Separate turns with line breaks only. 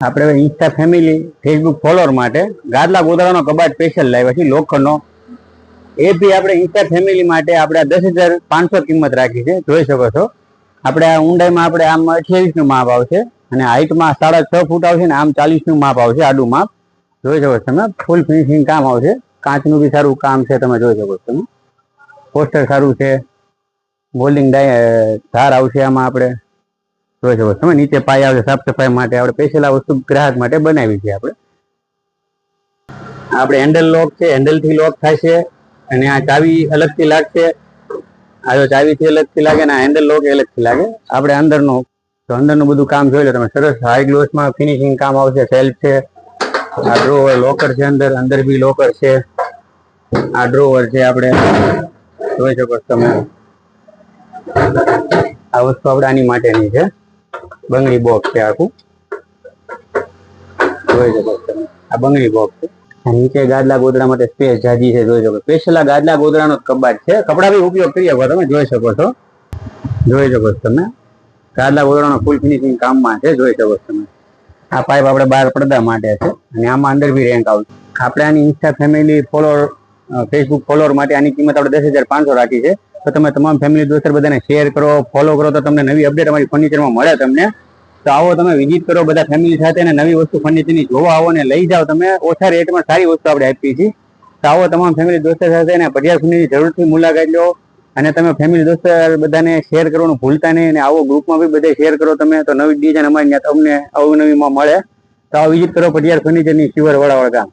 આપણે Insta family Facebook follower માટે ગાદલા ગોદડાનો કબાટ સ્પેશિયલ લાવ્યા છે લોખંડનો. એ બી આપણે ઇન્સ્ટા ફેમિલી માટે આપણે 10,500 કિંમત રાખી છે. જોઈ શકો છો આપણે આ ઊંડાઈમાં આપણે આમ 28 નું માપ આવશે અને હાઈટમાં 6.5 ફૂટ આવશે ને આમ 40 નું માપ આવશે, આડું માપ. જોઈ શકો છો તમે, ફૂલ ફિનિશિંગ કામ આવશે. કાચનું બી સારું કામ છે, તમે જોઈ શકો છો. તમે પોસ્ટર સારું છે, ગોલ્ડિંગ ધાર આવશે આમાં. આપણે જોઈ શકો તમે, નીચે પાય આવશે સાફ સફાઈ માટે. આપણે સ્પેશિયલ આ વસ્તુ ગ્રાહક માટે બનાવી છે. આપણે હેન્ડલ લોક છે, હેન્ડલ થી લોક થાય છે અને આ ચાવી અલગથી લાગશે. આ જો ચાવી થી અલગથી લાગે ને આ હેન્ડલ લોક અલગથી લાગે. આપણે અંદરનું બધું કામ જોઈ લો તમે, સરસ હાઈ ગ્લોસમાં ફિનિશિંગ કામ આવશે. સેલ્ફ છે, આ ડ્રોવર લોકર છે, અંદર બી લોકર છે. આ ડ્રોવર છે, આપણે જોઈ શકો છો તમે. આ વસ્તુ આપણે આની માટેની છે, બંગડી બોક્સ છે આખું. જોઈ શકો છો તમે, આ બંગડી બોક્સ છે. નીચે ગાદલા ગોદડા માટે સ્પેસ જાજી છે. જોઈ શકો, સ્પેશિયલ આ ગાદલા ગોદડાનો કબાટ છે. કપડા બી ઉપયોગ કરી શકો તમે, જોઈ શકો છો. જોઈ શકો છો તમે, ગાદલા ગોદડાનો ફૂલ ફિનિશિંગ કામમાં છે. જોઈ શકો છો તમે. આ પાઇપ આપણે બહાર પડદા માટે છે અને આમાં અંદર બી રેન્ક આવશે. આપણે આની Insta family follower Facebook follower માટે આની કિંમત આપણે 10,500 રાખી છે. તો તમે તમામ ફેમિલી દોસ્તર બધાને શેર કરો, ફોલો કરો, તો તમને નવી અપડેટ અમારી ફર્નિચરમાં મળે તમને. તો આવો તમે વિઝિટ કરો બધા ફેમિલી સાથે, અને નવી વસ્તુ ફર્નિચરની જોવા આવો ને લઈ જાઓ તમે. ઓછા રેટમાં સારી વસ્તુ આપણે આપીએ છીએ. તો આવો તમામ ફેમિલી દોસ્તર સાથે અને પટિયાર ફર્નિચરની જરૂરથી મુલાકાત લો. અને તમે ફેમિલી દોસ્તર બધાને શેર કરવાનું ભૂલતા નહીં. અને આવો ગ્રુપમાં બી બધા શેર કરો તમે, તો નવી ડિઝાઇન અમારી ત્યાં તમને અવનવીમાં મળે. તો આવો વિઝિટ કરો પટિયાર ફર્નિચરની શિવર વડાવળ ગામ.